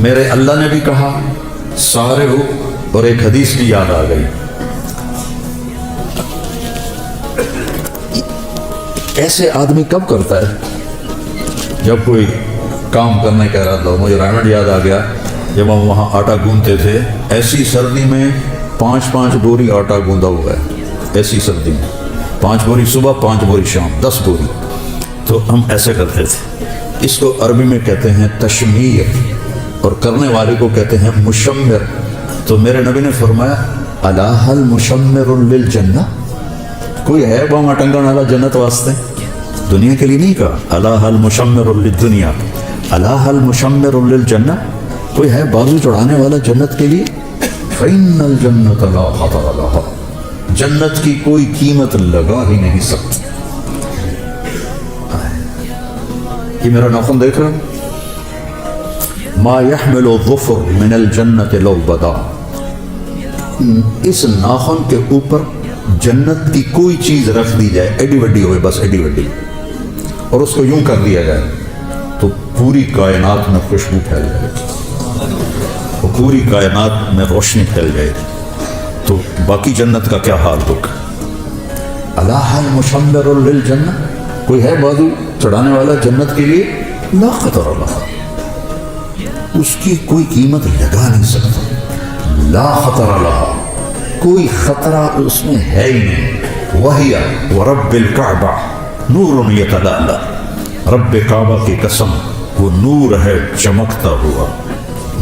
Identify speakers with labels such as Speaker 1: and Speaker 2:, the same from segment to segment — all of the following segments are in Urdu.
Speaker 1: میرے اللہ نے بھی کہا سارے ہو، اور ایک حدیث بھی یاد آ گئی. ایسے آدمی کب کرتا ہے جب کوئی کام کرنے کا ارادہ ہو. مجھے رائمنڈ یاد آ گیا جب ہم وہاں آٹا گوندتے تھے، ایسی سردی میں 5 بوری آٹا گوندا ہوا ہے. ایسی سردی میں 5 بوری صبح، 5 بوری شام، 10 بوری. تو ہم ایسے کرتے تھے. اس کو عربی میں کہتے ہیں تشمیر، اور کرنے والے کو کہتے ہیں مشمر. تو میرے نبی نے فرمایا الا هل مشمر للجنہ، کوئی ہے وہاں ٹنگن والا جنت واسطے؟ دنیا کے لیے نہیں کہا. الا هل مشمر للدنیا، الا هل مشمر للجنہ، کوئی ہے بازو چڑھانے والا جنت کے لیے؟ فإن الجنة لا خطر لها، جنت کی کوئی قیمت لگا ہی نہیں سکتی. یہ میرا ناخن دیکھ رہے ہیں؟ ما يحمل الظفر من الجنة لو بدا، اس ناخن کے اوپر جنت کی کوئی چیز رکھ دی جائے، ایڈی وڈی ہوئے، بس ایڈی وڈی، اور اس کو یوں کر دیا جائے تو پوری کائنات میں خوشبو پھیل جائے گی، پوری کائنات میں روشنی پھیل جائے گی. تو باقی جنت کا کیا حال ہوگا؟ الا هل مشمر للجنہ، کوئی ہے بازو چڑھانے والا جنت کے لیے؟ لا خطر لها، اس کی کوئی قیمت لگا نہیں سکتا. لا خطر لها، کوئی خطرہ اس میں ہے ہی نہیں. وَهِيَ وَرَبِّ الْكَعْبَةِ نُورٌ يَتَلَأْلَأُ، رب کعبہ کی قسم وہ نور ہے چمکتا ہوا،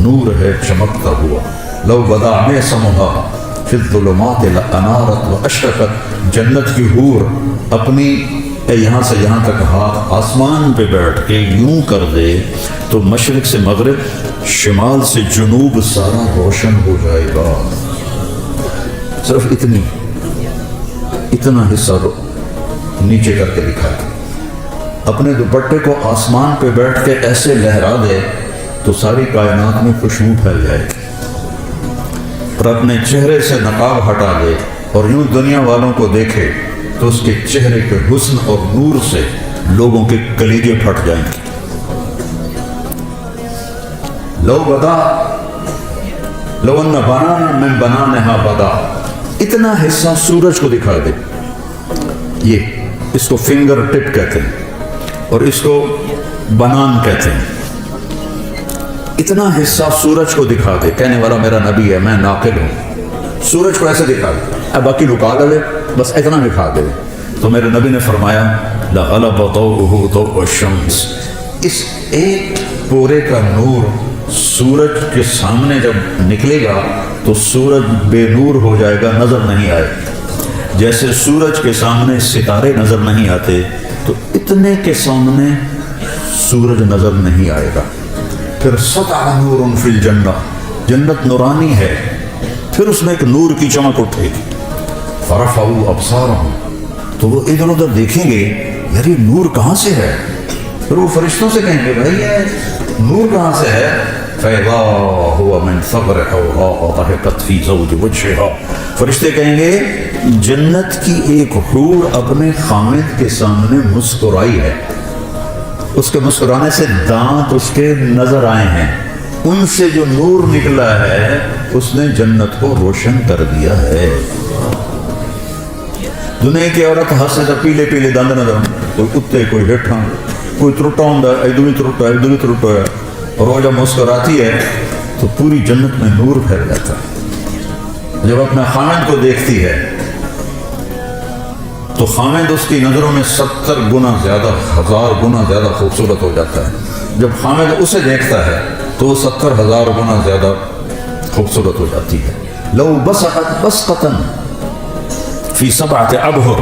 Speaker 1: نور ہے چمکتا ہوا. لو بدا میسمها فی الظلمات لانارت واشرقت، جنت کی حور اپنی یہاں سے یہاں تک ہاتھ آسمان پہ بیٹھ کے یوں کر دے تو مشرق سے مغرب، شمال سے جنوب سارا روشن ہو جائے گا. صرف اتنا حصہ نیچے کر کے دکھایا. اپنے دوپٹے کو آسمان پہ بیٹھ کے ایسے لہرا دے تو ساری کائنات میں خوشبو پھیل جائے گی. اور اپنے چہرے سے نقاب ہٹا دے اور یوں دنیا والوں کو دیکھے تو اس کے چہرے کے حسن اور نور سے لوگوں کے کلیجے پھٹ جائیں گے. لو بدا لو ان بنانا من بنانہا بدا، اتنا حصہ سورج کو دکھا دے. یہ اس کو فنگر ٹپ کہتے ہیں اور اس کو بنان کہتے ہیں. اتنا حصہ سورج کو دکھا دے، کہنے والا میرا نبی ہے، میں ناقل ہوں. سورج کو ایسے دکھا دے، اب باقی لکا دے، بس اتنا دکھا دے. تو میرے نبی نے فرمایا لغلب ضوءه ضوء الشمس، اس ایک پورے کا نور سورج کے سامنے جب نکلے گا تو سورج بے نور ہو جائے گا، نظر نہیں آئے. جیسے سورج کے سامنے ستارے نظر نہیں آتے تو اتنے کے سامنے سورج نظر نہیں آئے گا. پھر سطع نور فی الجنہ، جنت نورانی ہے، پھر اس میں ایک نور کی چمک اٹھے گی. فرفعوا ابصارهم، تو وہ ادھر ادھر دیکھیں گے یار یہ نور کہاں سے ہے. پھر وہ فرشتوں سے کہیں گے بھائی یہ نور کہاں سے ہے. فَإِذَا هُوَ مِنْ ثَغْرِ حَوْهَا ضَحِكَتْ فِي زَوْجِ وَجْهِهَا، فرشتے کہیں گے جنت کی ایک حور اپنے خامد کے سامنے مسکرائی ہے، اس کے مسکرانے سے دانت اس کے نظر آئے ہیں، ان سے جو نور نکلا ہے اس نے جنت کو روشن کر دیا ہے. دنیا کی عورت ہنسے تو پیلے پیلے دند نظر، کوئی کتے، کوئی ہٹھاں، کوئی ترٹا ہوں ادھر بھی ترٹا ہے، اور وہ جب مسکراتی ہے تو پوری جنت میں نور پھیل جاتا ہے. جب اپنا خامد کو دیکھتی ہے تو خامد اس کی نظروں میں 70 گنا زیادہ، 1000 گنا زیادہ خوبصورت ہو جاتا ہے. جب خامد اسے دیکھتا ہے تو وہ 70,000 گنا زیادہ خوبصورت ہو جاتی ہے. لو بسقت بسقتن فی 7 ابحر،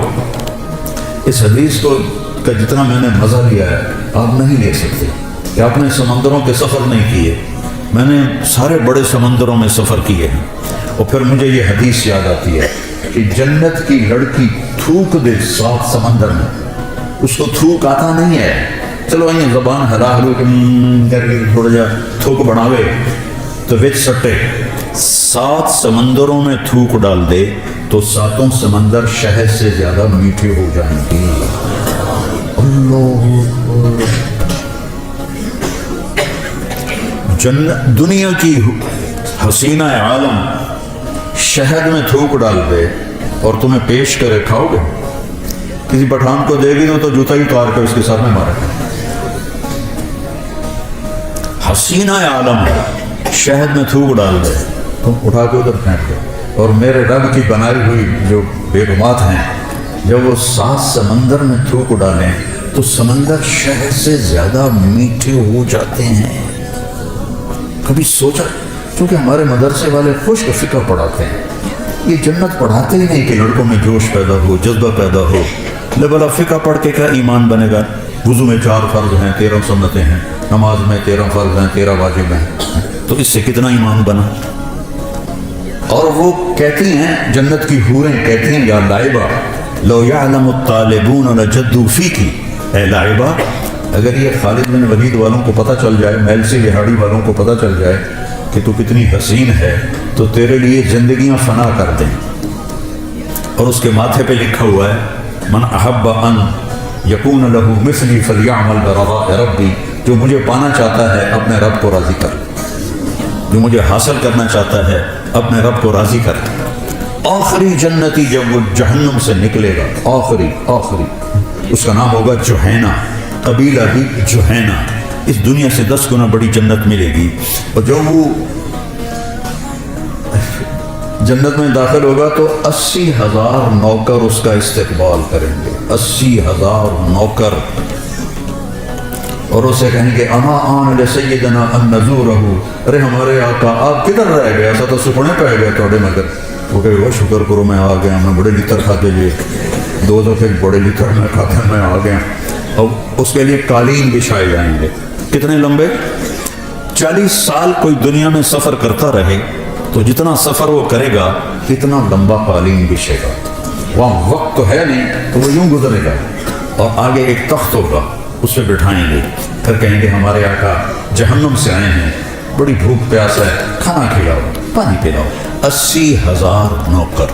Speaker 1: اس حدیث کو کا جتنا میں نے مزہ لیا ہے آپ نہیں لے سکتے. کہ آپ نے سمندروں کے سفر نہیں کیے، میں نے سارے بڑے سمندروں میں سفر کیے ہیں. اور پھر مجھے یہ حدیث یاد آتی ہے کہ جنت کی لڑکی تھوک دے 7 سمندر میں، اس کو تھوک آتا نہیں ہے، چلو یہ زبان ہلا ہلو کر کے تھوڑا جا تھوک بناوے تو وچ سٹے 7 سمندروں میں تھوک ڈال دے تو 7 سمندر شہد سے زیادہ میٹھے ہو جائیں گے. اللہ دنیا کی حسینہ عالم شہد میں تھوک ڈال دے اور تمہیں پیش کرے، کھاؤ گے؟ کسی پٹھان کو دے گی تو جوتا ہی اتار کر اس کے ساتھ میں مارے گا۔ حسینہ عالم شہد میں تھوک ڈال دے، تم اٹھا کے ادھر پھینک دو۔ اور میرے رب کی بنائی ہوئی جو بیگمات ہیں، جب وہ 7 سمندر میں تھوک ڈالیں تو سمندر شہد سے زیادہ میٹھے ہو جاتے ہیں۔ کبھی سوچا؟ کیونکہ ہمارے مدرسے والے خشک فقہ پڑھاتے ہیں، یہ جنت پڑھاتے ہی نہیں کہ لڑکوں میں جوش پیدا ہو، جذبہ پیدا ہو۔ لبلا فقہ پڑھ کے کیا ایمان بنے گا؟ وضو میں 4 فرض ہیں، 13 سنتیں ہیں، نماز میں 13 فرض ہیں، 13 واجب ہیں، تو اس سے کتنا ایمان بنا؟ اور وہ کہتی ہیں، جنت کی حوریں کہتی ہیں، یا لائبہ لو یعلم الطالبون لجدوا فیکی، اے لائبہ اگر یہ خالد بن ولید والوں کو پتہ چل جائے، محل سے لہاڑی والوں کو پتہ چل جائے کہ تو کتنی حسین ہے تو تیرے لیے زندگیاں فنا کر دیں۔ اور اس کے ماتھے پہ لکھا ہوا ہے، من احب ان یکون لہ مثلی فلیعمل برضاء ربی، جو مجھے پانا چاہتا ہے اپنے رب کو راضی کر، جو مجھے حاصل کرنا چاہتا ہے اپنے رب کو راضی کر۔ آخری جنتی جب وہ جہنم سے نکلے گا، آخری اس کا نام ہوگا جوہینہ، قبیلہ بھی جوہینہ، اس دنیا سے 10 گنا بڑی جنت ملے گی۔ اور جب وہ جنت میں داخل ہوگا تو 80,000 نوکر اس کا استقبال کریں گے، 80,000 نوکر، اور اسے کہیں گے اما آن لسیدنا ان نزورہ، ارے ہمارے آقا آپ کدھر رہ گئے، ایسا تو سکھنے پہ گئے توڑے مگر۔ وہ کہے وہ شکر کرو میں آ گیا، میں بڑے لتر کھاتے جی، 2 دفعے بڑے لتر میں کھاتے میں آ گیا۔ اور اس کے لیے قالین بچھائے جائیں گے، کتنے لمبے؟ 40 سال کوئی دنیا میں سفر کرتا رہے تو جتنا سفر وہ کرے گا اتنا لمبا قالین بچھے گا۔ وہاں وقت تو ہے نہیں تو وہ یوں گزرے گا، اور آگے ایک تخت ہوگا، اس پہ بٹھائیں گے، پھر کہیں گے ہمارے آقا جہنم سے آئے ہیں، بڑی بھوک پیاس ہے، کھانا کھلاؤ، پانی پلاؤ۔ 80,000 نوکر،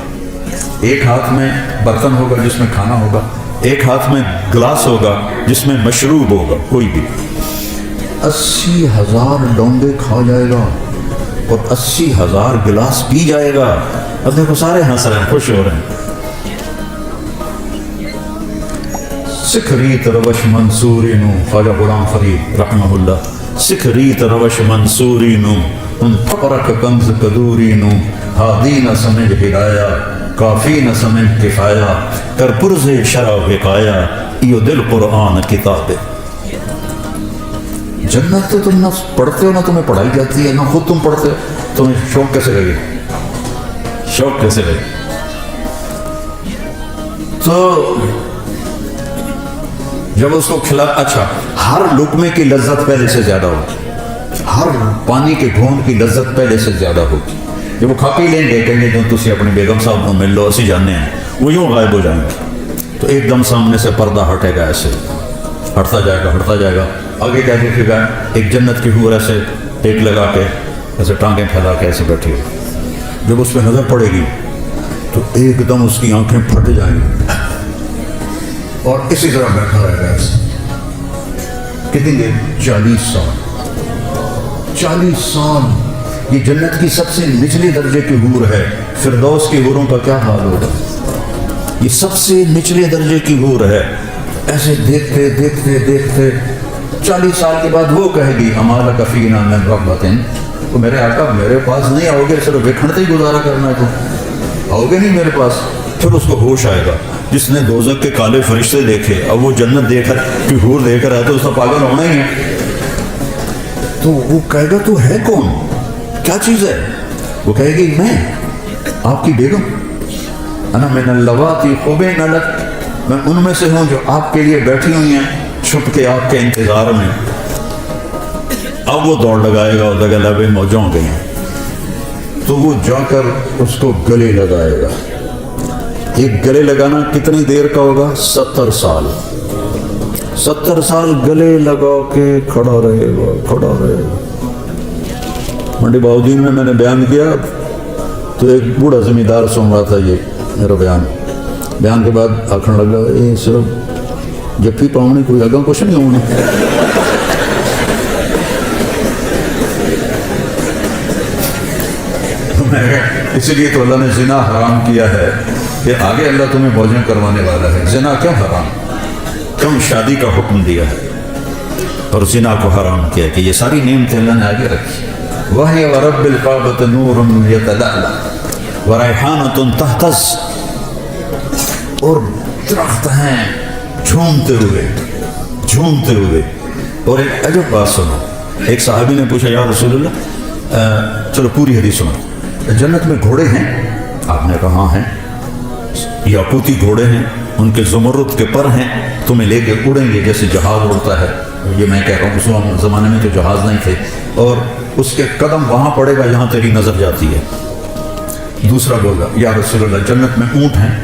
Speaker 1: ایک ہاتھ میں برتن ہوگا جس میں کھانا ہوگا، ایک ہاتھ میں گلاس ہوگا جس میں مشروب ہوگا، کوئی بھی 80,000 ڈونگے کھا جائے گا اور 80,000 گلاس پی جائے گا۔ اب دیکھو سارے ہنس رہے ہیں، خوش ہو رہے ہیں۔ سکھ ریت روش منصوری نو، خواجہ غلام فرید رحمہ اللہ، سکھ ریت روش منصوری نو، ان فقرک کنز قدوری نو، ہادی نہ سمجھ ہدایا، کافی نہ سمجھ کفایا، کر پرز شرع وقایا، ایو دل قرآن کتاب۔ جنت تو تم نہ پڑھتے ہو نہ تمہیں پڑھائی جاتی ہے، نہ خود تم پڑھتے ہو، تمہیں شوق کیسے لگے؟ شوق کیسے لگے؟ تو جب اس کو کھلا، اچھا ہر لقمے کی لذت پہلے سے زیادہ ہوگی، ہر پانی کے گھونٹ کی لذت پہلے سے زیادہ ہوگی۔ جب وہ کھا پی لیں گے کہیں گے جو تسی اپنی بیگم صاحب کو مل لو، اسی جاننے ہیں، وہ یوں غائب ہو جائیں گے، تو ایک دم سامنے سے پردہ ہٹے گا، ایسے ہٹتا جائے گا، آگے کیا دیکھے گا؟ ایک جنت کی حور ایسے ٹیک لگا کے، ایسے ٹانگیں پھیلا کے ایسے بیٹھی ہے۔ جب اس پہ نظر پڑے گی تو ایک دم اس کی آنکھیں پھٹ جائیں گی اور اسی طرح بیٹھا رہے گا ایسے۔ کتنی دیر؟ 40 سال۔ 40 سال یہ جنت کی سب سے نچلے درجے کی حور ہے۔ فردوس کی حوروں کا کیا حال ہوگا؟ یہ سب سے نچلے درجے کی حور ہے۔ ایسے دیکھتے دیکھتے دیکھتے 40 سال کے بعد وہ کہے گی اما لک فینا من رغبۃ، تو میرے آقا میرے پاس نہیں آؤ گے، صرف وکھڑتے ہی گزارا کرنا ہے، تو آؤ گے نہیں میرے پاس؟ پھر اس کو ہوش آئے گا، جس نے دوزخ کے کالے فرشتے دیکھے، اب وہ جنت دیکھ کر کہ حور دیکھ رہا ہے تو اس کا پاگل ہونا ہی ہے۔ تو وہ کہے گا تو ہے کون، کیا چیز ہے؟ وہ کہے گی میں آپ کی بیگم، انا من اللواتی خبین لک، میں ان میں سے ہوں جو آپ کے لیے بیٹھی ہوئی ہیں چھپ کے آپ کے انتظار میں۔ اب وہ دوڑ لگائے گا اور لگا لبے موجوں ہو گئی، تو وہ جا کر اس کو گلے لگائے گا۔ ایک گلے لگانا کتنی دیر کا ہوگا؟ 70 سال۔ 70 سال گلے لگا کے کھڑا رہے گا۔ منڈی باؤدین میں نے بیان کیا تو ایک بوڑھا زمیندار سن رہا تھا یہ میرا بیان کے بعد آکھنے لگا یہ صرف جپی پاؤنی کوئی اگاں کچھ نہیں ہونے۔ اسی لیے تو اللہ نے زنا حرام کیا ہے کہ آگے اللہ تمہیں بھوجن کروانے والا ہے. زنا کیوں حرام؟ کیوں شادی کا حکم دیا ہے اور زنا کو حرام کیا کہ یہ ساری نعمتیں اللہ نے آگے رکھی. وَهِيَ وَرَبِّ الْكَعْبَةِ نُورٌ يَتَلَأْلَأُ وَرَيْحَانَةٌ تَحْتَزُّ. اور درخت ہیں جھومتے ہوئے. اور ایک عجب بات سنو. ایک صحابی نے پوچھا یا رسول اللہ چلو پوری حدیث سنو. جنت میں گھوڑے ہیں؟ آپ نے کہا ہاں ہیں. یاقوتی گھوڑے ہیں, ان کے زمرد کے پر ہیں, تمہیں لے کے اڑیں گے جیسے جہاز اڑتا ہے. یہ میں کہہ رہا ہوں اس زمانے میں تو جہاز نہیں تھے. اور اس کے قدم وہاں پڑے گا جہاں تیری نظر جاتی ہے. دوسرا بولا یا رسول اللہ جنت میں اونٹ ہیں؟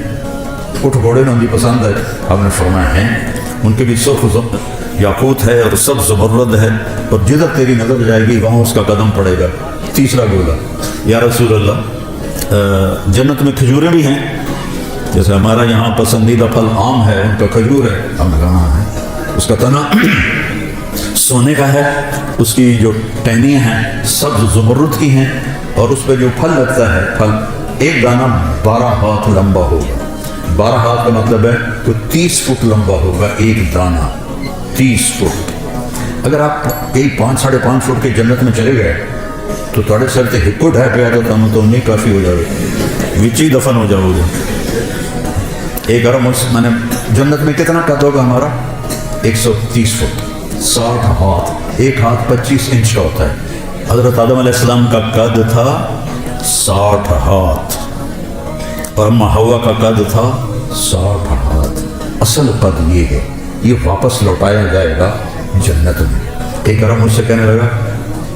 Speaker 1: اونٹ گھوڑے نے پسند ہے؟ آپ نے فرمایا ہیں. ان کے بھی سرخ یاقوت ہے اور سب زمرد ہے, اور جدھر تیری نظر جائے گی وہاں اس کا قدم پڑے گا. تیسرا بولا یا رسول اللہ جنت میں کھجوریں بھی ہیں؟ جیسے ہمارا یہاں پسندیدہ پھل آم ہے, ان کا کھجور ہے. ہم کہاں ہے؟ اس کا تنا سونے کا ہے, اس کی جو ٹہنیاں ہیں سب زمرد کی ہیں, اور اس پہ جو پھل لگتا ہے پھل ایک دانہ 12 ہاتھ لمبا ہوگا. 12 ہاتھ کا مطلب ہے تو 30 فٹ لمبا ہوگا ایک دانہ. 30 فٹ. اگر آپ یہی 5-5.5 فٹ کے جنت میں چلے گئے تو تھوڑے سر سے ہکو ڈھا پہ آتا تھا تو نہیں کافی ہو جاؤ گے, وچی دفن ہو جاؤ گے. ایک ارم میں نے جنت میں کتنا قد ہوگا ہمارا؟ 130 فٹ. 60 ہاتھ. ایک ہاتھ 25 انچ کا ہوتا ہے. حضرت آدم علیہ السلام کا قد تھا 60 ہاتھ, اور اما حوا کا قد تھا 60 ہاتھ. اصل قد یہ ہے, یہ واپس لوٹایا جائے گا جنت میں. ایک ارم مجھ سے کہنے لگا,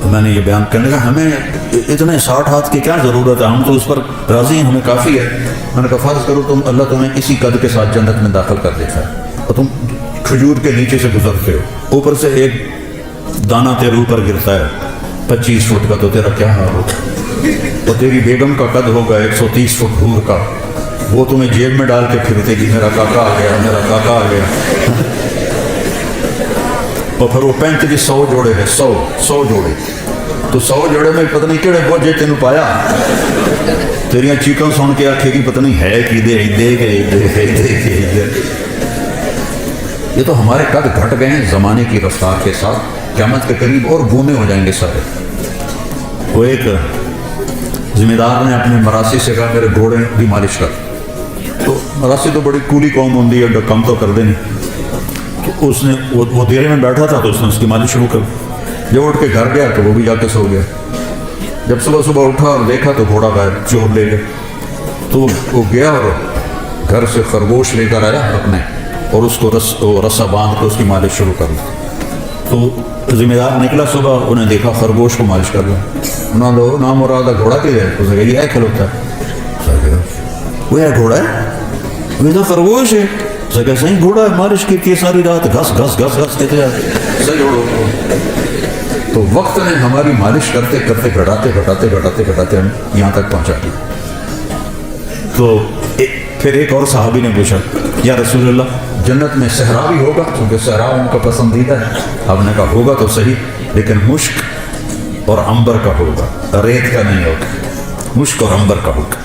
Speaker 1: میں نے یہ بیان کرنے لگا ہمیں اتنے 60 ہاتھ کی کیا ضرورت ہے, ہم تو اس پر راضی ہیں, ہمیں کافی ہے. میں نے کہا فرض کرو تم اللہ تمہیں اسی قد کے ساتھ جنت میں داخل کر دیتا ہے اور تم کھجور کے نیچے سے گزرتے ہو, اوپر سے ایک دانہ تیرے اوپر گرتا ہے 25 فٹ کا, تو تیرا کیا حال ہوگا؟ اور تیری بیگم کا قد ہوگا 130 فٹ دور کا, وہ تمہیں جیب میں ڈال کے پھرتے گی میرا کاکا آ گیا, میرا کاکا آ گیا. اور پھر وہ 100 جوڑے ہیں, 100 جوڑے. تو 100 جوڑے میں پتہ نہیں کہڑے بوجھے تینوں پایا. تیریاں چیکاں سن کے آکھے گی پتہ نہیں ہے کی دے. یہ تو ہمارے قد گھٹ گئے ہیں زمانے کی رفتار کے ساتھ. قیامت کے قریب اور بونے ہو جائیں گے سارے. وہ ایک ذمہ دار نے اپنے مراسی سے کہا میرے گھوڑے بھی مالش کر. تو مراسی تو بڑی کولی قوم ہوتی ہے, کم تو کر دیں. تو اس نے وہ دیرے میں بیٹھا تھا تو اس نے اس کی مالش شروع کر. جب اٹھ کے گھر گیا تو وہ بھی جا کے سو گیا. جب صبح اٹھا اور دیکھا تو گھوڑا غائب, چور لے گئے. تو وہ گیا اور گھر سے خرگوش لے کر آیا اپنے, اور اس کو رسا باندھ کے اس کی مالش شروع کر دی. تو ذمہ دار نکلا صبح, انہیں دیکھا خرگوش کو مالش کر رہا. انہوں نے نام مراد گھوڑا کے ہے, اس نے کہا یہ ہے کھلوتا ہے. وہ ہے گھوڑا ہے, وہ تو خرگوش ہے. صحیح گھوڑا ہے, مالش کی ساری رات گھس کہتے ہیں. تو وقت نے ہماری مالش کرتے کرتے گھٹاتے ہم یہاں تک پہنچا دیا. تو پھر ایک اور صحابی نے پوچھا یا رسول اللہ جنت میں صحرا بھی ہوگا, کیونکہ صحرا ان کا پسندیدہ ہے. آپ نے کہا ہوگا تو صحیح, لیکن مشک اور عنبر کا ہوگا, ریت کا نہیں ہوگا. مشک اور عنبر کا ہوگا.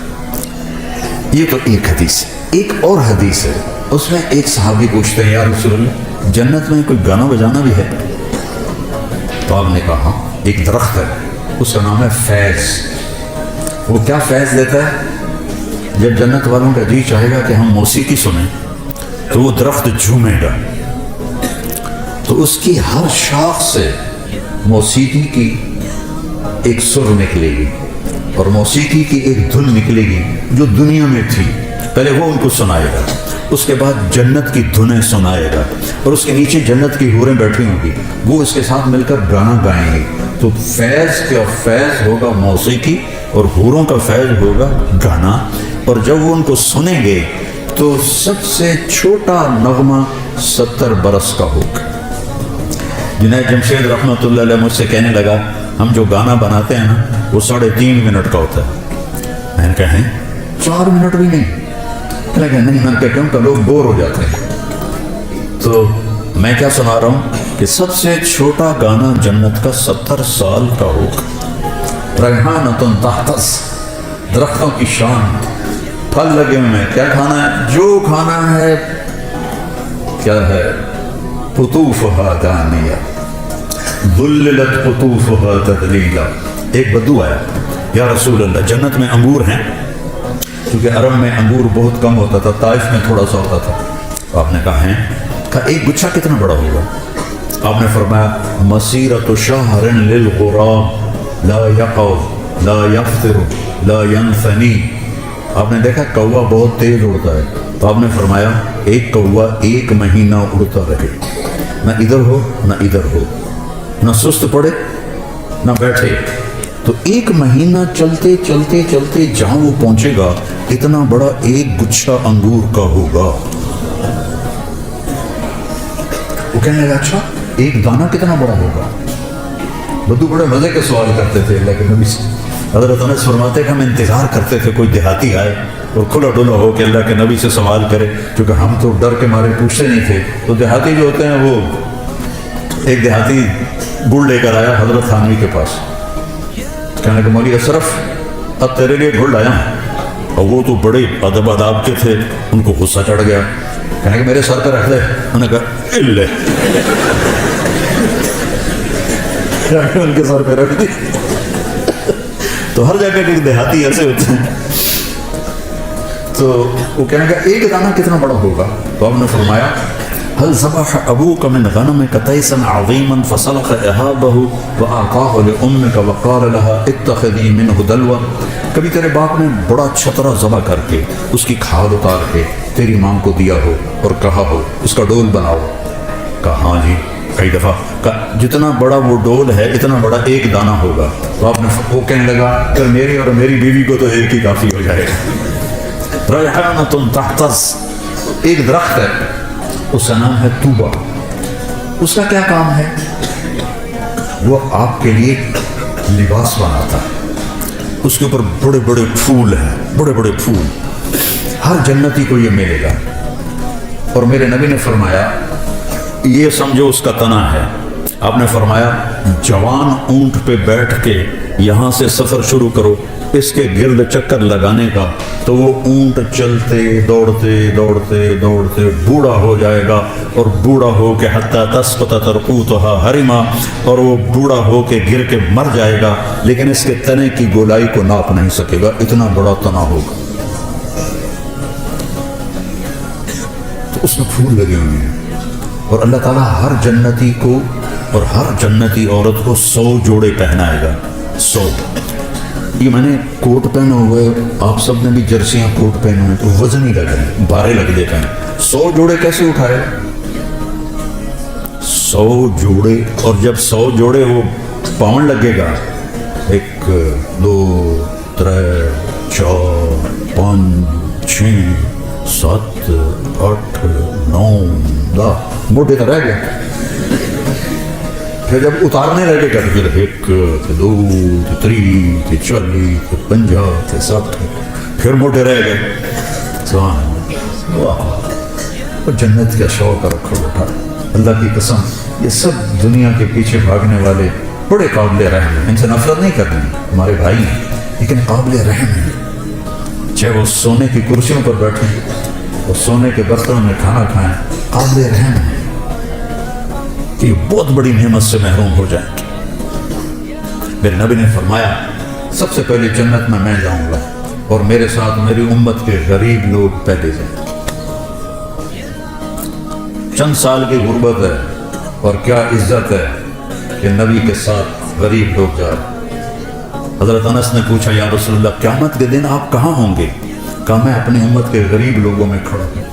Speaker 1: یہ تو ایک حدیث ہے. ایک اور حدیث ہے, اس میں ایک صحابی پوچھتے ہیں یا رسول اللہ جنت میں کوئی گانا بجانا بھی ہے؟ تو آپ نے کہا ایک درخت ہے, اس کا نام ہے فیض. وہ کیا فیض دیتا ہے؟ جب جنت والوں کا جی چاہے گا کہ ہم موسیقی سنیں تو وہ درخت جھومے گا, تو اس کی ہر شاخ سے موسیقی کی ایک سر نکلے گی, اور موسیقی کی ایک دھن نکلے گی جو دنیا میں تھی. پہلے وہ ان کو سنائے گا, اس کے بعد جنت کی دھنیں سنائے گا, اور اس کے نیچے جنت کی حوریں بیٹھی ہوں گی, وہ اس کے ساتھ مل کر گانا گائیں گے. تو فیض کا فیض ہوگا موسیقی, اور حوروں کا فیض ہوگا گانا. اور جب وہ ان کو سنیں گے تو سب سے چھوٹا نغمہ 70 برس کا ہوگا. جنید جمشید رحمۃ اللہ علیہ مجھ سے کہنے لگا ہم جو گانا بناتے ہیں نا وہ 3.5 منٹ کا ہوتا ہے. میں نے کہا 4 منٹ بھی نہیں. نہیں, میں نے کہا کہ لوگ بور ہو جاتے ہیں. تو میں کیا سنا رہا ہوں کہ سب سے چھوٹا گانا جنت کا 70 سال کا ہوگا. ریحانۃ تحتز, درختوں کی شان، پھل لگے ہوئے ہیں، کیا کھانا ہے؟ جو کھانا ہے کیا ہے؟ قطوفها دانیہ ذللت قطوفها تذلیلا۔ ایک بدو آیا، یا رسول اللہ جنت میں انگور ہیں؟ کیونکہ عرب میں انگور بہت کم ہوتا تھا، طائف میں تھوڑا سا ہوتا تھا۔ آپ نے کہا ہیں؟ کہا ایک گچھا کتنا بڑا ہوگا؟ آپ نے فرمایا مسیرۃ شہر للغراب لا یقظ لا یفطر لا ینثنی۔ آپ نے دیکھا کوا بہت تیز اڑتا ہے، تو آپ نے فرمایا ایک کوا 1 مہینہ اڑتا رہے، نہ ادھر ہو نہ ادھر ہو، نہ سست پڑے نہ بیٹھے، تو 1 مہینہ چلتے چلتے چلتے جہاں وہ پہنچے گا اتنا بڑا ایک گچھا انگور کا ہوگا۔ وہ کہنے لگا اچھا ایک دانہ کتنا بڑا ہوگا؟ بدو بڑے مزے کے سوال کرتے تھے اللہ کے نبی سے۔ حضرت انس فرماتے کہ ہم انتظار کرتے تھے کوئی دیہاتی آئے اور کھلا ڈلا ہو کہ اللہ کے نبی سے سوال کرے، کیونکہ ہم تو ڈر کے مارے پوچھتے نہیں تھے۔ تو دیہاتی جو ہوتے ہیں، وہ ایک دیہاتی گڑ لے کر آیا حضرت تھانوی کے پاس، کہنے کہ مولوی اشرف اب تیرے لیے گڑ لایا ہوں۔ اور وہ تو بڑے ادب آداب کے تھے، ان کو غصہ چڑھ گیا، کہنے کہ میرے سر پہ رکھ دے۔ انہوں نے کہا لے، ان کے سر پہ رکھ دی۔ تو ہر جگہ کے دیہاتی ایسے ہوتے ہیں۔ تو وہ کہنے کا ایک دانہ کتنا بڑا ہوگا؟ تو آپ نے فرمایا هل ذبح ابوك من غنمك تيسا عظيما فسلخ اهابه واعطاه لامك وقال لها اتخذي منه دلوا۔ کبھی تیرے باپ نے بڑا چھترا ذبح کر کے اس کی کھال اتار کے تیری ماں کو دیا ہو اور کہا ہو اس کا ڈول بناؤ؟ کہا ہاں جی کئی دفعہ۔ کہا جتنا بڑا وہ ڈول ہے اتنا بڑا ایک دانہ ہوگا۔ تو آپ نے وہ کہنے لگا کہ میری اور میری بیوی کو تو ایک ہی کافی ہو جائے گا۔ ریحانۃ تحتز، ایک درخت ہے، اس کا نام ہے طوبہ۔ اس کا کیا کام ہے؟ وہ آپ کے لیے لباس بناتا ہے، اس کے اوپر بڑے بڑے پھول ہیں، بڑے بڑے پھول، ہر جنتی کو یہ ملے گا۔ اور میرے نبی نے فرمایا یہ سمجھو اس کا تنا ہے۔ آپ نے فرمایا جوان اونٹ پہ بیٹھ کے یہاں سے سفر شروع کرو اس کے گرد چکر لگانے کا، تو وہ اونٹ چلتے دوڑتے دوڑتے دوڑتے بوڑھا ہو جائے گا، اور بوڑھا ہو کے حتیٰ تسقط ترقوتها حرما، اور وہ بوڑھا ہو کے گر کے مر جائے گا، لیکن اس کے تنے کی گولائی کو ناپ نہیں سکے گا، اتنا بڑا تنا ہوگا۔ تو اس میں پھول لگے ہوئے ہیں، اور اللہ تعالیٰ ہر جنتی کو اور ہر جنتی عورت کو 100 جوڑے پہنائے گا۔ 100۔ یہ میں نے کوٹ پہنے ہوئے، آپ سب نے بھی جرسیاں کوٹ پہنے ہوئے، تو وزن ہی لگے، بارے لگ دیتے ہیں۔ 100 جوڑے کیسے اٹھائے؟ 100 جوڑے، اور جب 100 جوڑے وہ پاؤنڈ لگے گا، 1 2 3 4 5 6 7 8 9 10 موٹے تو رہ گئے۔ پھر جب اتارنے لگے گا تو پھر 1 2 3 40 50 60 پھر موٹے رہ گئے۔ سبحان اللہ، اور جنت کا شوق رکھو بیٹا، اللہ کی قسم یہ سب دنیا کے پیچھے بھاگنے والے بڑے قابل رحم ہیں، ان سے نفرت نہیں کرنی، ہمارے بھائی ہیں لیکن قابل رحم ہیں، چاہے وہ سونے کی کرسیوں پر بیٹھیں اور سونے کے برتنوں میں کھانا کھائیں، قابل رحم ہیں کہ یہ بہت بڑی نعمت سے محروم ہو جائیں گے۔ میرے نبی نے فرمایا سب سے پہلے جنت میں جاؤں گا اور میرے ساتھ میری امت کے غریب لوگ پہلے جائیں۔ چند سال کی غربت ہے اور کیا عزت ہے کہ نبی کے ساتھ غریب لوگ جا رہے۔ حضرت انس نے پوچھا یا رسول اللہ قیامت کے دن آپ کہاں ہوں گے؟ کہا میں اپنی امت کے غریب لوگوں میں کھڑا ہوں۔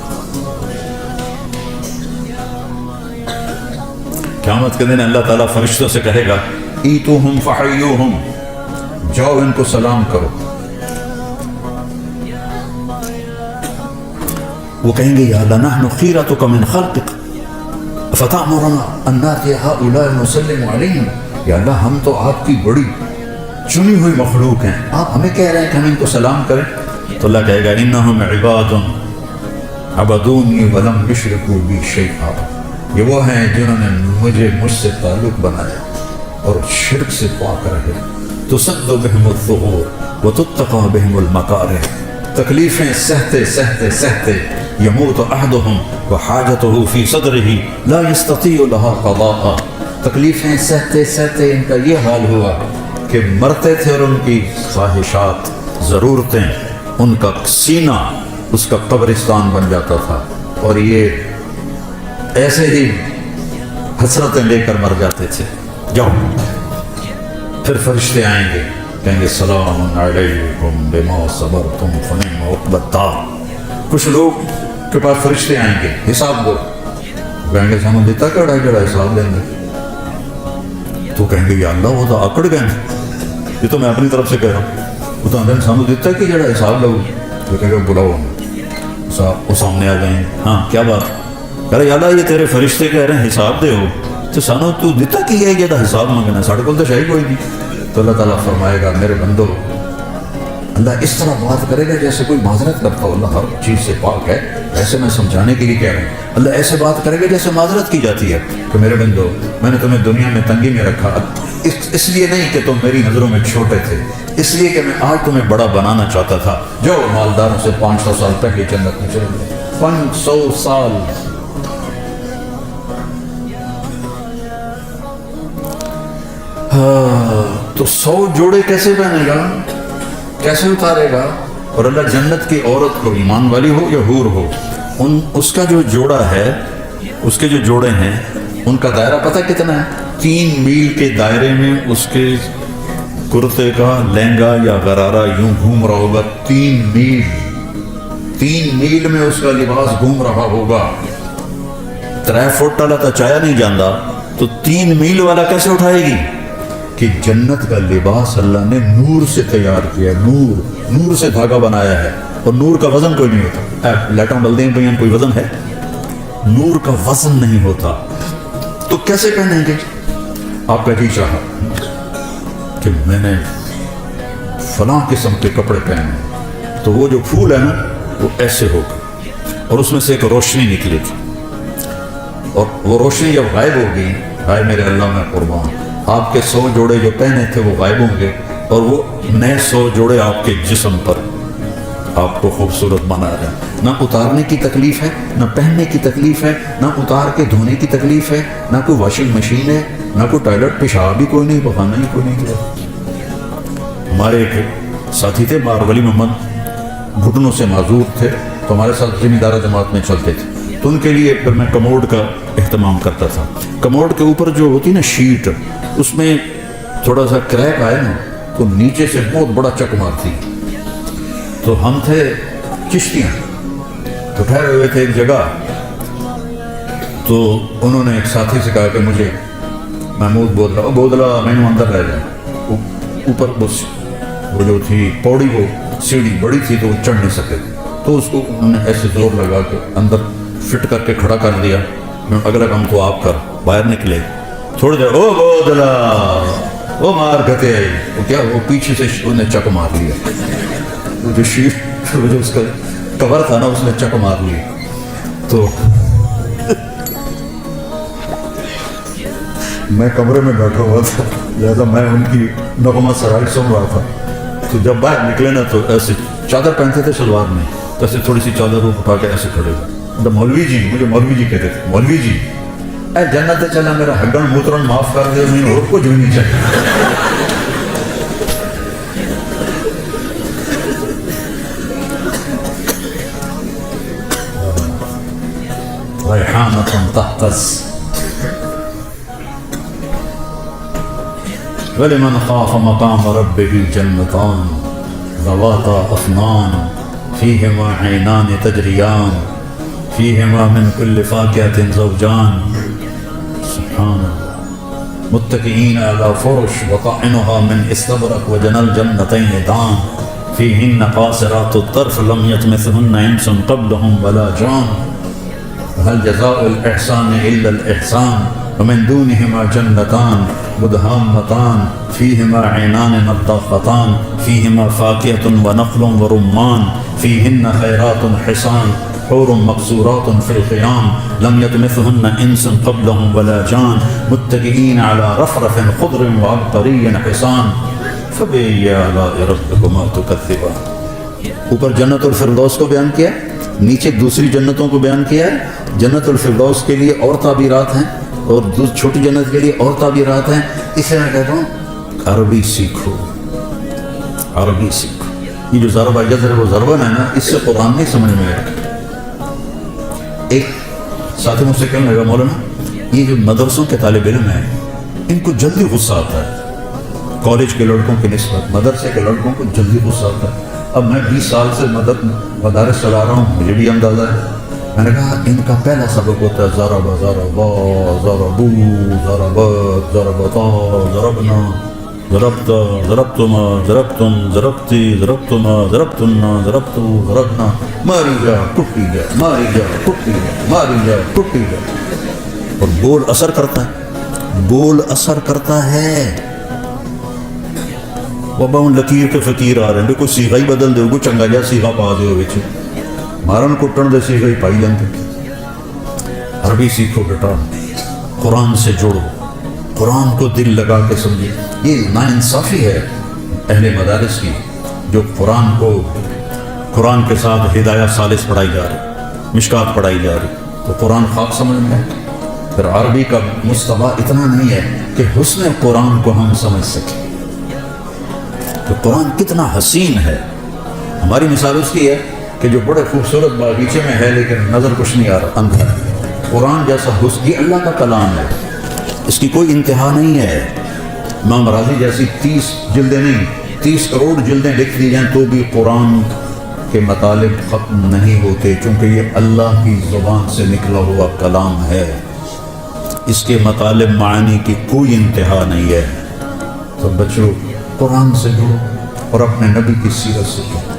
Speaker 1: قیامت کے دن اللہ تعالیٰ فرشتوں سے کہے گا ایتوہم فحیوہم، جاؤ ان کو سلام کرو۔ وہ کہیں گے یا اللہ نحن خیرتک من خلقک فتأمرنا ان نأتی ہؤلاء نسلم علیہم، یا اللہ ہم تو آپ کی بڑی چنی ہوئی مخلوق ہیں، آپ ہمیں کہہ رہے ہیں کہ ہم ان کو سلام کریں؟ تو اللہ کہے گا انہم عباد عبدونی ولم یشرکوا بی شیئا، یہ وہ ہیں جنہوں نے مجھ سے تعلق بنایا اور شرک سے پاک رہے۔ تصد بہم الظہور، وتتقى بهم المكاره. تکلیفیں سہتے سہتے سہتے یموت احدهم وحاجته في صدره لا يستطيع لها قضاء. تکلیفیں سہتے سہتے ان کا یہ حال ہوا کہ مرتے تھے اور ان کی خواہشات ضرورتیں ان کا سینہ اس کا قبرستان بن جاتا تھا اور یہ ایسے ہی حسرتیں لے کر مر جاتے تھے. جاؤ پھر فرشتے آئیں گے کہیں گے سلام علیکم بما صبرتم فنعم عقبی الدار. کچھ لوگ کے پاس فرشتے آئیں گے حساب دو کہیں گے سانو دیتا کیڑا جڑا حساب دیں گے. تو کہیں گے یا اللہ وہ تو اکڑ گئے یہ تو میں اپنی طرف سے کہہ رہا ہوں. وہ تو اندر سانو دیتا کہ جڑا حساب لو تو کہیں گے بلاؤ وہ سامنے آ جائیں. ہاں کیا بات کہہ رہے یا اللہ یہ تیرے فرشتے کہہ رہے ہیں حساب دے ہو تو سانو تو دیتا کہ یہ جڑا حساب منگنا ساڑھے کو تو شاید کوئی نہیں. تو اللہ تعالیٰ فرمائے گا میرے بندو اللہ اس طرح بات کرے گا جیسے کوئی معذرت کرتا ہو. اللہ ہر چیز سے پاک ہے. ایسے میں سمجھانے کے لیے کہہ رہا ہوں اللہ ایسے بات کرے گا جیسے معذرت کی جاتی ہے کہ میرے بندو میں نے تمہیں دنیا میں تنگی میں رکھا اس لیے نہیں کہ تم میری نظروں میں چھوٹے تھے اس لیے کہ میں آج تمہیں بڑا بنانا چاہتا تھا. جو مالداروں سے 500 سال پہلے جنت میں چلے گئے 500 سال. تو 100 جوڑے کیسے پہنے گا کیسے اتارے گا. اور اللہ جنت کی عورت کو ایمان والی ہو یا حور ہو اس کا جو جوڑا ہے اس کے جو جوڑے ہیں ان کا دائرہ پتہ کتنا ہے. 3 میل کے دائرے میں اس کے کرتے کا لہنگا یا غرارہ یوں گھوم رہا ہوگا. 3 میل میں اس کا لباس گھوم رہا ہوگا. 3 فٹ والا تو چایا نہیں جاندا تو 3 میل والا کیسے اٹھائے گی کہ جنت کا لباس اللہ نے نور سے تیار کیا ہے. نور سے دھاگا بنایا ہے اور نور کا وزن کوئی نہیں ہوتا. لائٹوں ڈلتے ہیں بھائی کوئی وزن ہے نور کا وزن نہیں ہوتا. تو کیسے پہنیں گے. آپ کا جی چاہا کہ میں نے فلاں قسم کے کپڑے پہنے تو وہ جو پھول ہے نا وہ ایسے ہوگا اور اس میں سے ایک روشنی نکلے گی اور وہ روشنی جب غائب ہوگی ہائے میرے اللہ میں قربان آپ کے 100 جوڑے جو پہنے تھے وہ غائب ہوں گے اور وہ نئے 100 جوڑے آپ کے جسم پر آپ کو خوبصورت بنا رہے ہیں. نہ اتارنے کی تکلیف ہے نہ پہننے کی تکلیف ہے نہ اتار کے دھونے کی تکلیف ہے نہ کوئی واشنگ مشین ہے نہ کوئی ٹوائلٹ پیشاب بھی کوئی نہیں بخانا ہی کوئی نہیں کیا. ہمارے ایک ساتھی تھے بار ولی محمد گھٹنوں سے معذور تھے تو ہمارے ساتھ ذمہ دار جماعت میں چلتے تھے تو ان کے لیے پھر میں کموڈ کا اہتمام کرتا تھا. کموڈ کے اوپر جو ہوتی نا شیٹ اس میں تھوڑا سا کریک آئے نا تو نیچے سے بہت بڑا چک مارتی. تو ہم تھے چشتیاں تو ٹھہرے ہوئے تھے ایک جگہ تو انہوں نے ایک ساتھی سے کہا کہ مجھے محمود بودلا میں نے اندر رہ جائے اوپر بس وہ جو تھی پوڑی وہ سیڑھی بڑی تھی تو وہ چڑھ نہیں سکے تو اس کو انہوں نے ایسے زور لگا کے اندر فٹ کر کے کھڑا کر دیا. میں اگلا کام تو آپ کر باہر نکلے تھوڑی دیر او بودلا وہ مار کہتے وہ کیا وہ پیچھے سے انہیں چک مار لیا جو شیٹ جو اس کا کور تھا نا اس نے چک مار لی. تو میں کمرے میں بیٹھا ہوا تھا لہٰذا میں ان کی نغمہ سرائی سن رہا تھا. تو جب باہر نکلے نا تو ایسے چادر پہنتے تھے شلوار میں تو ایسے تھوڑی سی چادر اٹھا کے ایسے کھڑے ہوئے. مولوی جی مجھے مولوی جی کہتے تھے مولوی جی اے جنت چلا میرا ہگن موترن معاف کر دے مجھے اور کچھ بھی نہیں چاہیے. ریحانۃ تہتز ولمن خاف مقام ربه جنتان ذواتا افنان فيهما عينان تجريان فيهما من كل فاكهة زوجان سبحان الله متكئين على فرش وطائنها من استبرق وجنى الجنتين دان فيهن قاصرات الطرف لم يطمثهن انس قبلهم ولا جان هل جزاء الإحسان إلا الإحسان ومن دونهما جنتان مدهامتان فيهما عينان نضاختان فيهما فاكهة ونخل ورمان فيهن خيرات حسان حور مقصورات في الخيام لم يطمثهن إنس قبلهم ولا جان متكئين على رفرف خضر وعبقري حسان فبأي آلاء ربكما تكذبان. اوپر جنت الفردوس کو بیان کیا، نیچے دوسری جنتوں کو بیان کیا ہے. جنت الفردوس کے لیے اور تعبیرات ہیں اور چھوٹی جنت کے لیے اور تعبیرات ہیں. اسے میں کہتا ہوں عربی سیکھو، عربی سیکھو. یہ جو ضربہ جزر و ضربن ہے نا، اس سے قرآن نہیں سمجھ میں آئے گا. ایک ساتھی مجھ سے کہنے لگا مولانا یہ جو مدرسوں کے طالب علم ہیں ان کو جلدی غصہ آتا ہے، کالج کے لڑکوں کی نسبت مدرسے کے لڑکوں کو جلدی غصہ آتا ہے. اب میں 20 سال سے مدارس چلا رہا ہوں، مجھے بھی اندازہ ہے. میں نے کہا ان کا پہلا سبق ہوتا ہے ضرب ضربا ضربو ضربت ضربتا ضربنا ضربت ضربتما ضربتم ضربتی ضربتما ضربتنا ضربتو ضربنا. ماری جا ٹوٹی جا، ماری جا ٹوٹی جا، ماری جا ٹوٹی جا. اور بول اثر کرتا ہے، بول اثر کرتا ہے. بابا ان لکیر کے فقیر آ رہے ہیں، کوئی سیغا ہی بدل دے، کوئی چنگا جا سیغا پا دے وچ مارن کٹن دے سیغا ہی پائی جاندے. عربی سیکھو بیٹا، قرآن سے جڑو، قرآن کو دل لگا کے سمجھے. یہ ناانصافی ہے اہل مدارس کی جو قرآن کے ساتھ ہدایہ ثالث پڑھائی جا رہی، مشکات پڑھائی جا رہی تو قرآن خاک سمجھ میں. پھر عربی کا مصطبہ اتنا نہیں ہے کہ حسن قرآن کو ہم سمجھ سکیں. تو قرآن کتنا حسین ہے. ہماری مثال اس کی ہے کہ جو بڑے خوبصورت باغیچے میں ہے لیکن نظر کچھ نہیں آ رہا، اندھر. قرآن جیسا حسن یہ اللہ کا کلام ہے، اس کی کوئی انتہا نہیں ہے. امام راضی جیسی 30 جلدیں نہیں 30 کروڑ جلدیں لکھ دی جائیں تو بھی قرآن کے مطالب ختم نہیں ہوتے، چونکہ یہ اللہ کی زبان سے نکلا ہوا کلام ہے. اس کے مطالب معانی کی کوئی انتہا نہیں ہے. تو بچوں قرآن سے جڑو اور اپنے نبی کی سیرت سے جڑو،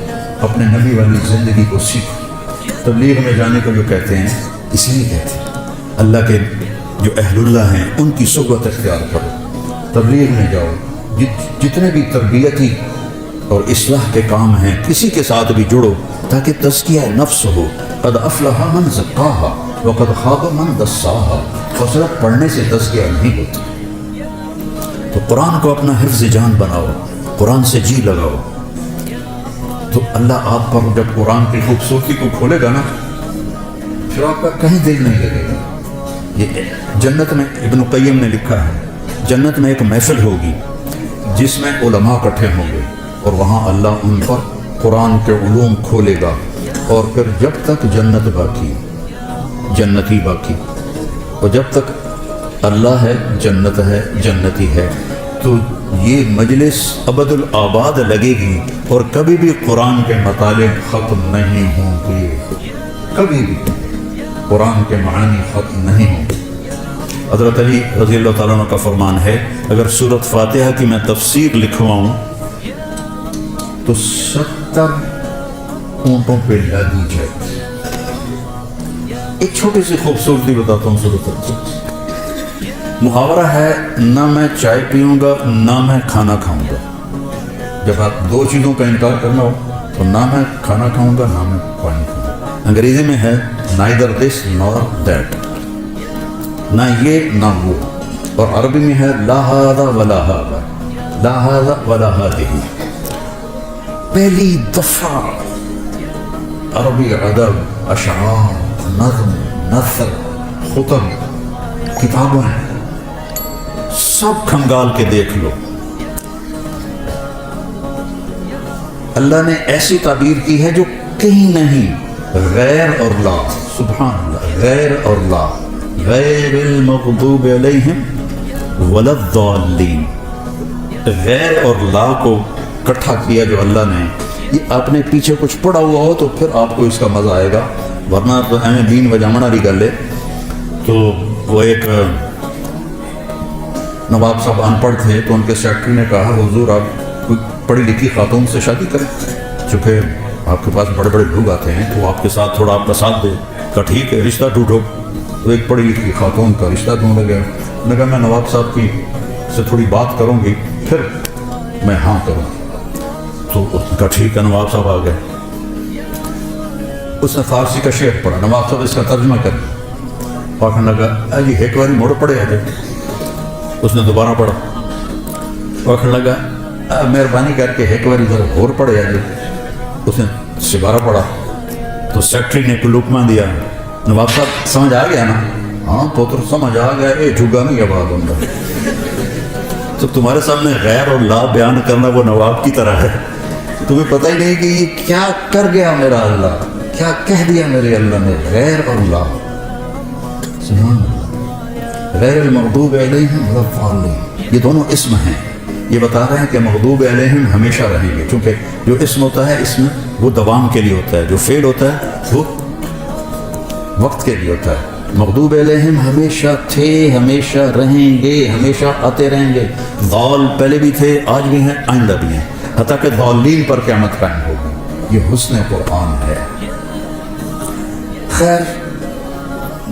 Speaker 1: اپنے نبی والی زندگی کو سیکھو. تبلیغ میں جانے کو جو کہتے ہیں اس لیے کہتے ہیں اللہ کے جو اہل اللہ ہیں ان کی صحبت اختیار کرو، تبلیغ میں جاؤ. جتنے بھی تربیتی اور اصلاح کے کام ہیں کسی کے ساتھ بھی جڑو تاکہ تزکیہ نفس ہو. قد افلح من زکاہا وقد خاب من دساہا. اور صرف پڑھنے سے تزکیہ نہیں ہوتا. تو قرآن کو اپنا حفظ جان بناؤ، قرآن سے جی لگاؤ. تو اللہ آپ پر جب قرآن کی خوبصورتی کو کھولے گا نا پھر آپ کا کہیں دل نہیں لگے گا. یہ جنت میں ابن قیم نے لکھا ہے جنت میں ایک محفل ہوگی جس میں علماء اکٹھے ہوں گے اور وہاں اللہ ان پر قرآن کے علوم کھولے گا. اور پھر جب تک جنت باقی، جنتی باقی، اور جب تک اللہ ہے، جنت ہے، جنتی ہے، تو یہ مجلس ابد الآباد لگے گی اور کبھی بھی قرآن کے مطالب ختم نہیں ہوں گے. کبھی بھی قرآن کے معانی ختم نہیں ہوں گے. حضرت علی رضی اللہ تعالیٰ عنہ کا فرمان ہے اگر سورۃ فاتحہ کی میں تفسیر لکھواؤں تو 70 اونٹوں پہ لادی جائے. ایک چھوٹی سی خوبصورتی بتاتا ہوں سورۃ فاتحہ. محاورہ ہے نہ میں چائے پیوں گا نہ میں کھانا کھاؤں گا. جب آپ دو چیزوں کا انکار کرنا ہو تو نہ میں کھانا کھاؤں گا نہ میں پانی پیوں گا. انگریزی میں ہے neither this nor that، نہ یہ نہ وہ. اور عربی میں ہے لا هذا ولا هذا، لا هذا ولا هذه. پہلی دفعہ عربی ادب، اشعار، نظم، نثر، خطب، کتابیں سب کھنگال کے دیکھ لو. اللہ نے ایسی تعبیر کی ہے جو کہیں نہیں. غیر اور لا، سبحان اللہ، غیر اور لا. غیر المغضوب علیہم ولا الضالین. غیر اور لا کو اکٹھا کیا جو اللہ نے. یہ آپ نے پیچھے کچھ پڑھا ہوا ہو تو پھر آپ کو اس کا مزہ آئے گا، ورنہ تو ہمیں دین وجامنا والی گل ہے. تو وہ ایک نواب صاحب ان پڑھ تھے تو ان کے سیکرٹری نے کہا حضور آپ کوئی پڑھی لکھی خاتون سے شادی کریں، چونکہ آپ کے پاس بڑے بڑے لوگ آتے ہیں تو آپ کے ساتھ تھوڑا آپ کا ساتھ دے. کہا ٹھیک ہے رشتہ ڈھونڈو. تو ایک پڑھی لکھی خاتون کا رشتہ ڈھونڈا گیا. انہوں نے کہا میں نواب صاحب کی سے تھوڑی بات کروں گی پھر میں ہاں کروں. تو اس نے کہا ٹھیک ہے. نواب صاحب آ گئے. اس نے فارسی کا شعر پڑھا. نواب صاحب اس کا ترجمہ کر پاکھنے لگا جی ایک باری موڑ پڑے آ جائے. اس نے دوبارہ پڑھا. پاکھنے لگا مہربانی کر کے ایک بار ادھر اور پڑھ یا جو اس نے سپارہ پڑھا تو سیکٹری نے لکمہ دیا. نواب صاحب سمجھ آ گیا نا؟ ہاں پتر سمجھ آ گیا. اے جھگا نہیں آباد ہوں گا. تو تمہارے سامنے غیر اور لا بیان کرنا وہ نواب کی طرح ہے. تمہیں پتہ ہی نہیں کہ یہ کیا کر گیا میرا اللہ, کیا کہہ دیا میرے اللہ نے. غیر اور لا, سبحان اللہ. غیر المغضوب علیہم ولا الضالین, یہ دونوں اسم ہیں. یہ بتا رہے ہیں کہ مغضوب علیہم ہمیشہ رہیں گے, کیونکہ جو اسم ہوتا ہے اس میں وہ دوام کے لیے ہوتا ہے, جو فعل ہوتا ہے وہ وقت کے لیے ہوتا ہے. مغضوب علیہم ہمیشہ تھے, ہمیشہ رہیں گے, ہمیشہ آتے رہیں گے. ضال پہلے بھی تھے, آج بھی ہیں, آئندہ بھی ہیں, حتیٰ کہ ضالین پر قیامت قائم ہوگی. یہ حسن قرآن ہے. خیر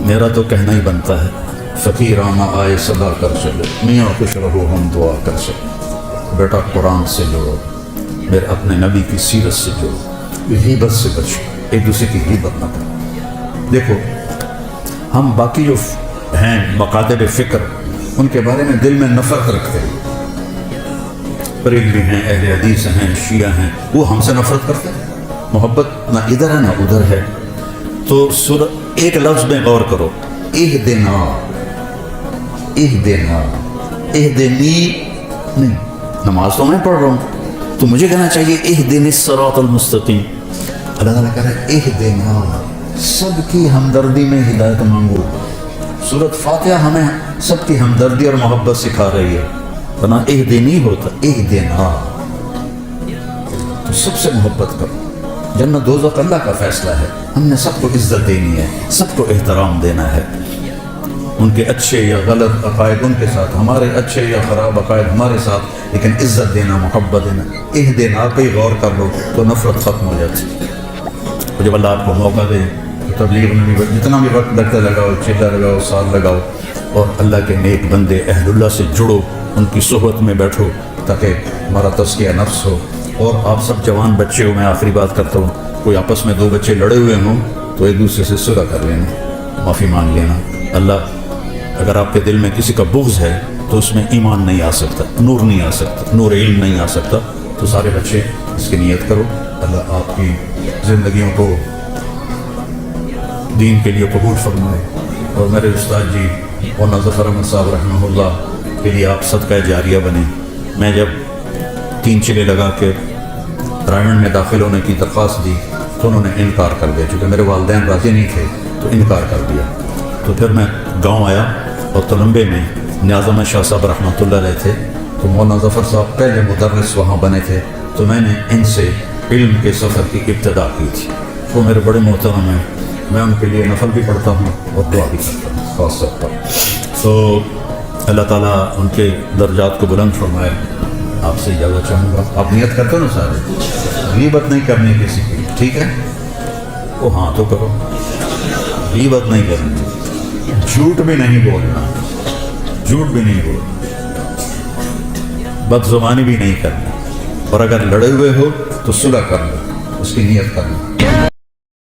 Speaker 1: میرا تو کہنا ہی بنتا ہے, فقیرانہ آئے صدا کر چلے, میاں خوش رہو ہم دعا کر چلے. بیٹا قرآن سے جوڑو, میرے اپنے نبی کی سیرت سے جوڑو, غیبت سے بچو, ایک دوسرے کی غیبت نہ کرو. دیکھو ہم باقی جو ہیں مقاتب فکر ان کے بارے میں دل میں نفرت رکھتے ہیں. بریلوی ہیں, اہل حدیث ہیں, شیعہ ہیں, وہ ہم سے نفرت کرتے ہیں. محبت نہ ادھر ہے نہ ادھر ہے. تو ایک لفظ میں غور کرو, اہدنا, اہدنا, اہدنی نہیں, نماز تو میں پڑھ رہا ہوں تو مجھے کہنا چاہیے اہدنی الصراط المستقیم. اللہ تعالیٰ کہہ رہا ہے اہدنا, سب کی ہمدردی میں ہدایت مانگو. سورۃ فاتحہ ہمیں سب کی ہمدردی اور محبت سکھا رہی ہے, ورنہ اہدنی ہوتا اہدنا. تو سب سے محبت کرو. جنت دوزخ اللہ کا فیصلہ ہے. ہم نے سب کو عزت دینی ہے, سب کو احترام دینا ہے. ان کے اچھے یا غلط عقائد ان کے ساتھ, ہمارے اچھے یا خراب عقائد ہمارے ساتھ, لیکن عزت دینا, محبت دینا. اہدنا پہ ہی غور کر لو تو نفرت ختم ہو جاتی. جب اللہ آپ کو موقع دے تبلیغ میں بھی جتنا بھی وقت لگتا لگاؤ, چلا لگاؤ, سال لگاؤ, اور اللہ کے نیک بندے اہل اللہ سے جڑو, ان کی صحبت میں بیٹھو تاکہ ہمارا تزکیہ نفس ہو. اور آپ سب جوان بچے ہو, میں آخری بات کرتا ہوں, کوئی آپس میں دو بچے لڑے ہوئے ہوں تو ایک دوسرے سے صلح کر لینا, معافی مانگ لینا. اللہ اگر آپ کے دل میں کسی کا بغض ہے تو اس میں ایمان نہیں آ سکتا, نور نہیں آ سکتا, نور علم نہیں آ سکتا. تو سارے بچے اس کی نیت کرو. اللہ آپ کی زندگیوں کو دین کے لیے قبول فرمائے. اور میرے استاد جی مولانا ظفر احمد صاحب رحمہ اللہ کے لیے آپ صدقہ جاریہ بنے. میں جب 3 چلے لگا کے رائمنڈ میں داخل ہونے کی درخواست دی تو انہوں نے انکار کر دیا, چونکہ میرے والدین راضی نہیں تھے تو انکار کر دیا. تو پھر میں گاؤں آیا اور تلمبے میں نیاز احمد شاہ صاحب رحمۃ اللہ علیہ تھے, تو مولانا ظفر صاحب پہلے مدرس وہاں بنے تھے, تو میں نے ان سے علم کے سفر کی ابتدا کی تھی. وہ میرے بڑے محترم ہیں, میں ان کے لیے نفل بھی پڑھتا ہوں اور دعا بھی کرتا ہوں خاص طور پر. تو اللہ تعالیٰ ان کے درجات کو بلند فرمائے. آپ سے اجازت چاہوں گا. آپ نیت کرتے ہو نا سارے, غیبت نہیں کرنی کسی کی, ٹھیک ہے؟ وہ ہاں تو کرو, غیبت نہیں کرنی, جھوٹ بھی نہیں بولنا, جھوٹ بھی نہیں بولنا, بد زبانی بھی نہیں کرنی. اور اگر لڑے ہوئے ہو تو صلح کرنا, اس کی نیت کرنا.